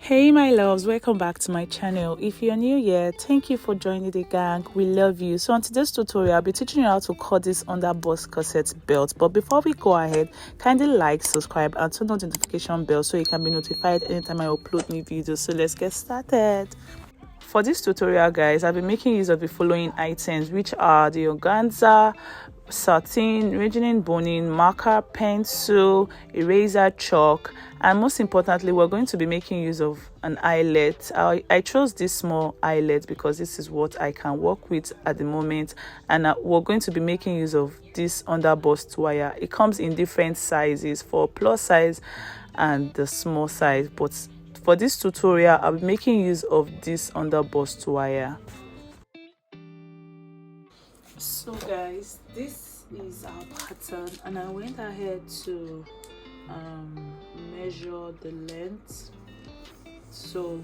Hey my loves, welcome back to my channel. If you're new here, thank you for joining the gang. We love you. So on today's tutorial, I'll be teaching you how to cut this under bust corset belt. But before we go ahead, kindly like, subscribe and turn on the notification bell so you can be notified anytime I upload new videos. So let's get started. For this tutorial guys, I'll be making use of the following items, which are the organza, satin, regining boning, marker, pencil, eraser, chalk, and most importantly we're going to be making use of an eyelet. I chose this small eyelet because this is what I can work with at the moment, and we're going to be making use of this under bust wire. It comes in different sizes for plus size and the small size, but for this tutorial I'll be making use of this under bust wire. So guys, this is our pattern and I went ahead to measure the length. So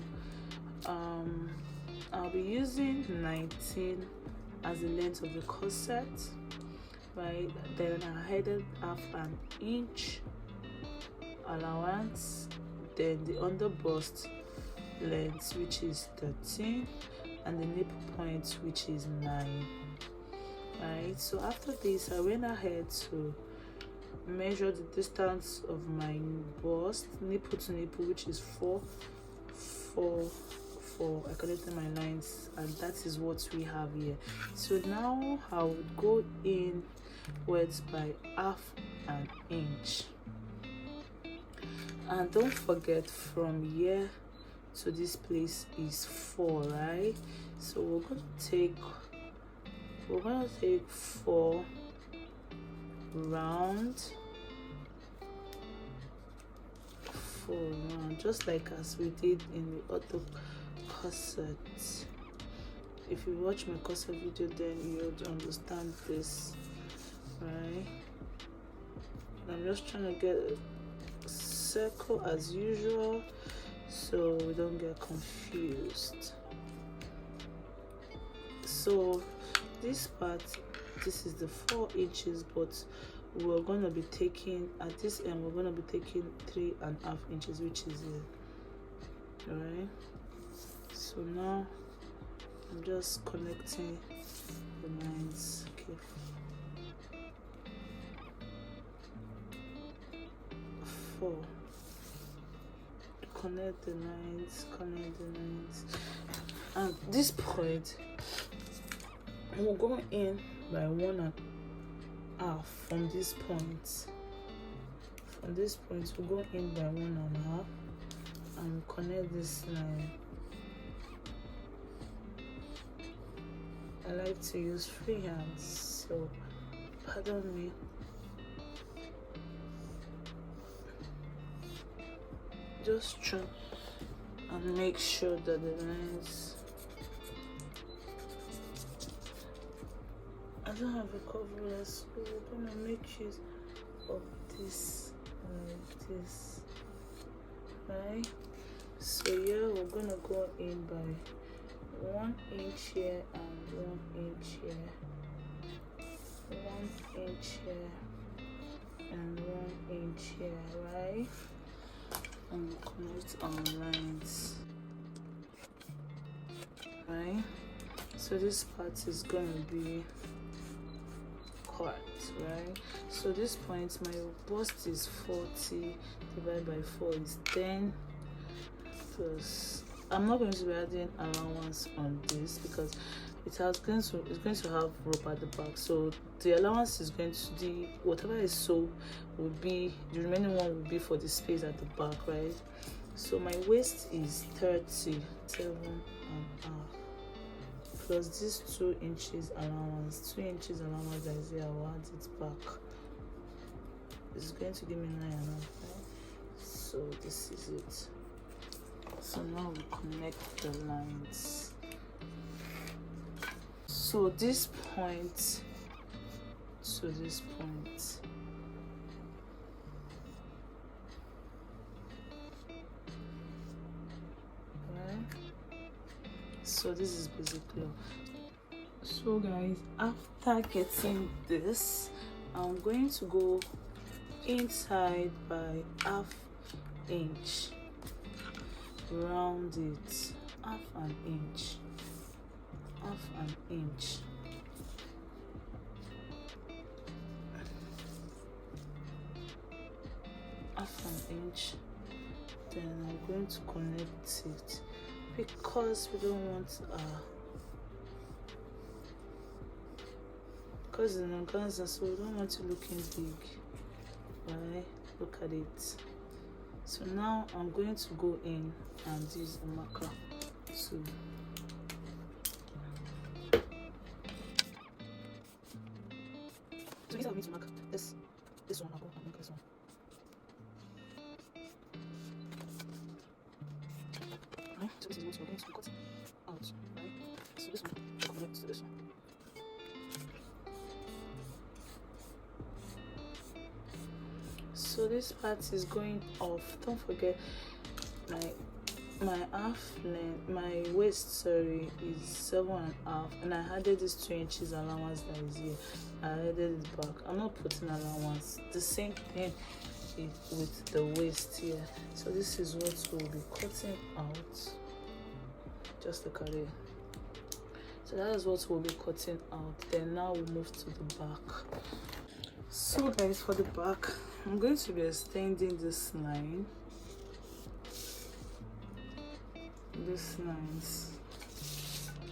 I'll be using 19 as the length of the corset, right? Then I added half an inch allowance, then the under bust length, which is 13, and the nipple point, which is 9. Right, so after this I went ahead to measure the distance of my bust nipple to nipple, which is 4 I collected my lines, and that is what we have here. So now I would go in words by half an inch, and don't forget from here to this place is 4, right? So we're going to take 4 round, just like as we did in the other corset. If you watch my corset video, then you would understand this, right? I'm just trying to get a circle as usual so we don't get confused. So this part, this is the 4 inches, but we're going to be taking at this end, we're going to be taking 3.5 inches, which is it. All right, so now I'm just connecting the lines. Okay, 4, connect the lines, and this point we'll go in by 1.5 from this point. From this point we'll go in by 1.5 and we'll connect this line. I like to use free hands, so pardon me. Just try and make sure that the lines, I don't have a cover, so we're gonna make use of this like this, right? So here we're gonna go in by 1 inch here and 1 inch here, 1 inch here and 1 inch here, right? And connect our lines, right? So this part is gonna be cut, right? So this point, my bust is 40 divided by 4 is 10, plus I'm not going to be adding allowance on this because it's going to have rope at the back, so the allowance is going to, the whatever is sewed will be, the remaining one will be for the space at the back, right? So my waist is 37.5 plus this 2 inches allowance. 2 inches allowance that is here, I will add it back. It's going to give me 9.5, right? So this is it. So now we connect the lines. So this point to this point, right? So this is basically. So guys, after getting this, I'm going to go inside by 1/2 inch. round it half an inch, half an inch. Half an inch. Then I'm going to connect it because we don't want because it's an organza, so we don't want it looking big. Right? Look at it. So now I'm going to go in and use a marker to so instead of me to mark this one, I'll go and mark this one. Right? So this is what we're going to be cutting out, right? So this one will connect to this one. So this part is going off. Don't forget my half length, my waist, sorry, is 7.5, and I added this 2 inches allowance that is here. I added it back. I'm not putting allowance. The same thing with the waist here. So this is what we'll be cutting out. Just look at it. So that is what we'll be cutting out. Then now we'll move to the back. So guys, for the back, I'm going to be extending this line. This lines,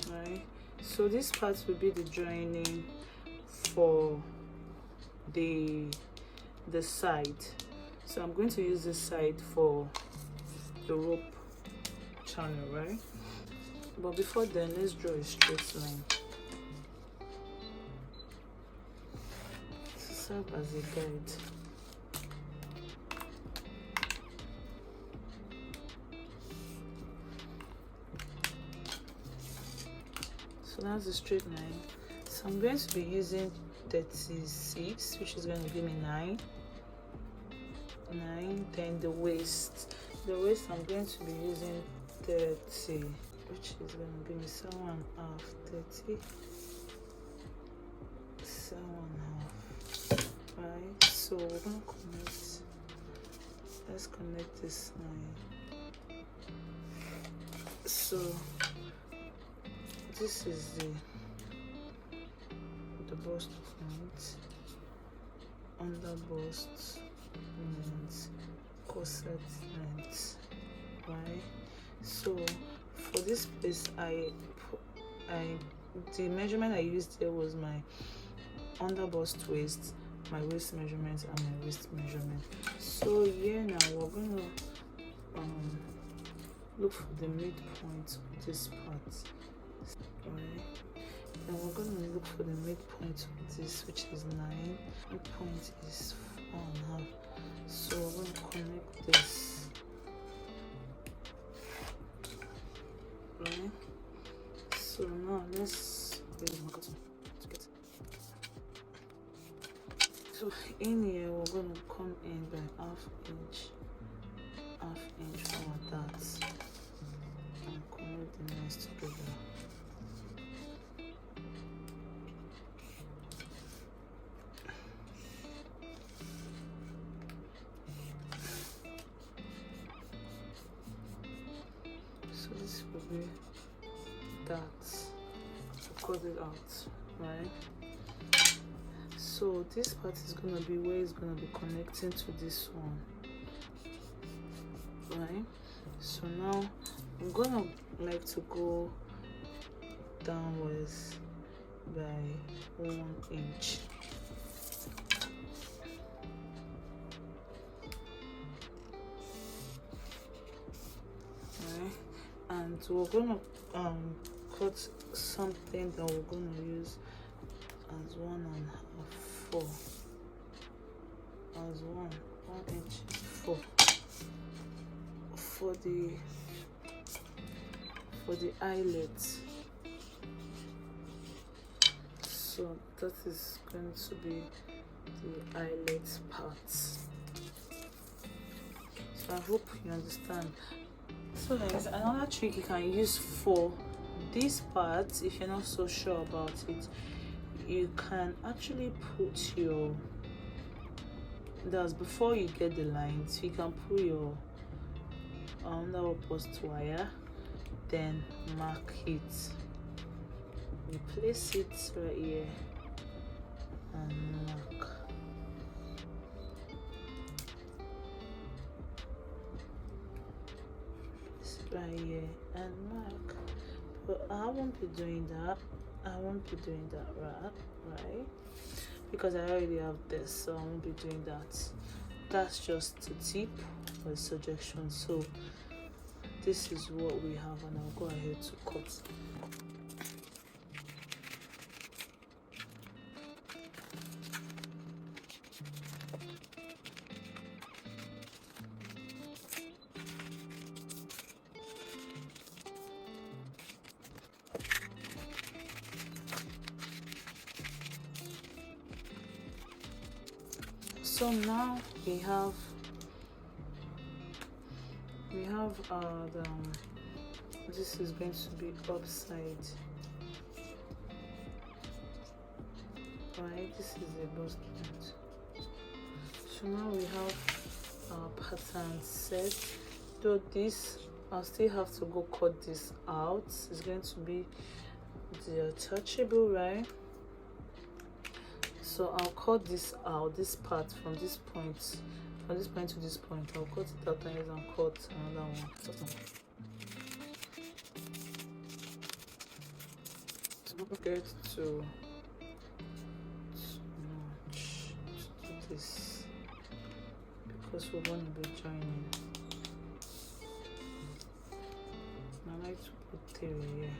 right? So this part will be the joining for the side. So I'm going to use this side for the rope channel, right? But before then, let's draw a straight line to serve as a guide. So that's the straight line. So I'm going to be using 36, which is going to give me 9. Then the waist I'm going to be using 30, which is going to give me 7.5, 30, 7.5. Right, so we're going to connect. Let's connect this line. So this is the bust length, under bust length, corset length, right? So for this place, the measurement I used here was my under bust waist, my waist measurement, and my waist measurement. So here now we're gonna look for the midpoint of this part. Right, and we're going to look for the midpoint of this, which is 9. Midpoint is 4.5. So we're going to connect this. Right, so now let's get the marker to get. So in here we're going to come in by half inch for that, and connect the lines together. So this will be that to cut it out, right? So this part is gonna be where it's gonna be connecting to this one, right? So now I'm gonna like to go downwards by 1 inch. Right? And we're gonna cut something that we're gonna use as 1.5, 4, as 1 inch 4 for the eyelet. So that is going to be the eyelet part. So I hope you understand. So guys, another trick you can use for this part, if you're not so sure about it, you can actually put your, that's before you get the lines, you can put your under our post wire, then mark it. We place it right here and mark. This right here and mark. But I won't be doing that. Right? Because I already have this, so I won't be doing that. That's just a tip or a suggestion. So this is what we have, and I'll go ahead to cut. So now we have this is going to be upside, right? This is a bust point. So now we have our pattern set. Though this, I'll still have to go cut this out. It's going to be the attachable, right? So I'll cut this out, this part from this point to this point. I'll cut it out and cut another one. So don't forget to do this because we want to be joining. I like to put 3 here.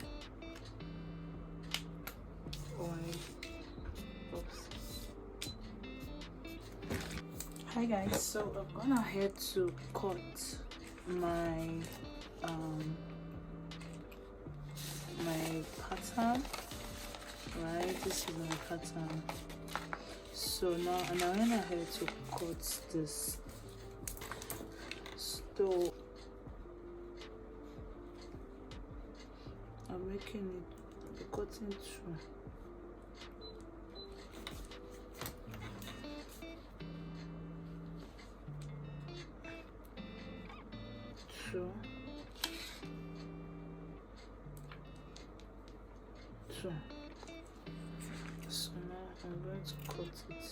Oops. Hi guys, so I've gone ahead to cut my my pattern, right? This is my pattern. So now, and I went ahead to cut this. So I'm making it, cutting through. So now I'm going to cut it.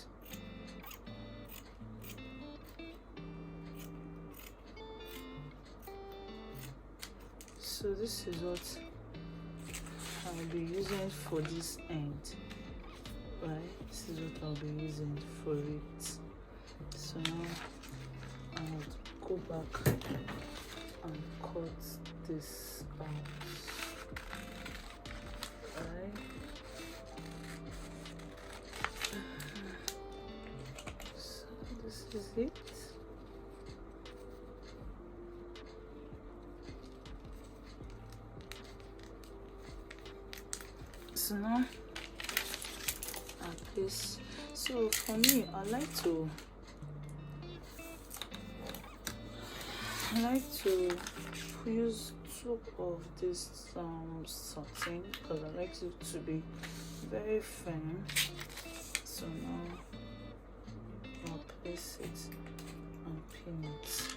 So this is what I'll be using for this end, right? This is what I'll be using for it. So now I'll go back and cut this out, right? So this is it. So now I place. So for me, I like to use 2 of this satin because I like it to be very firm. So now I'll place it and pin it.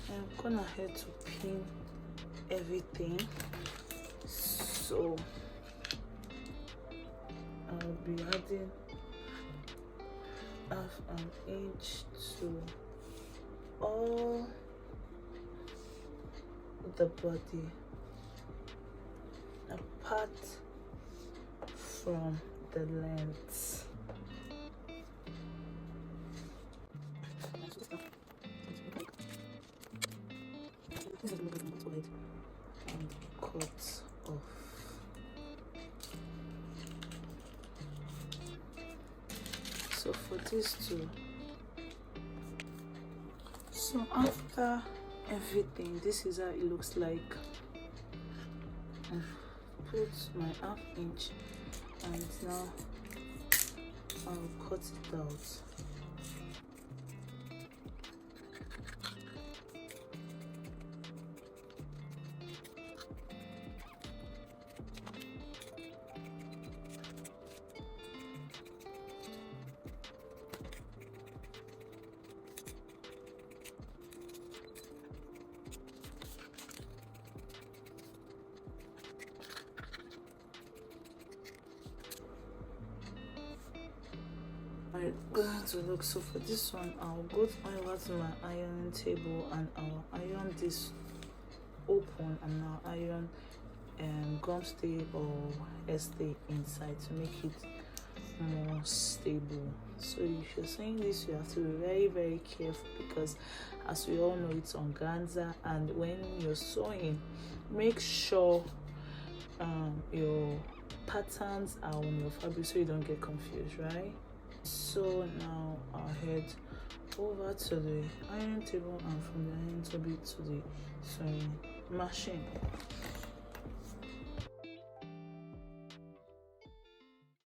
I'm gonna head to pin everything, so I'll be adding half an inch to all the body apart from the length. And cut off. So for these two, so after everything, this is how it looks like. I've put my half inch and now I'll cut it out. it going to look? So for this one, I'll go over to my ironing table and I'll iron this open, and I'll iron gum stay or stay inside to make it more stable. So if you're sewing this, you have to be very, very careful, because as we all know, it's organza, and when you're sewing, make sure your patterns are on your fabric so you don't get confused, right? So now I'll head over to the iron table, and from the iron table to the sewing machine.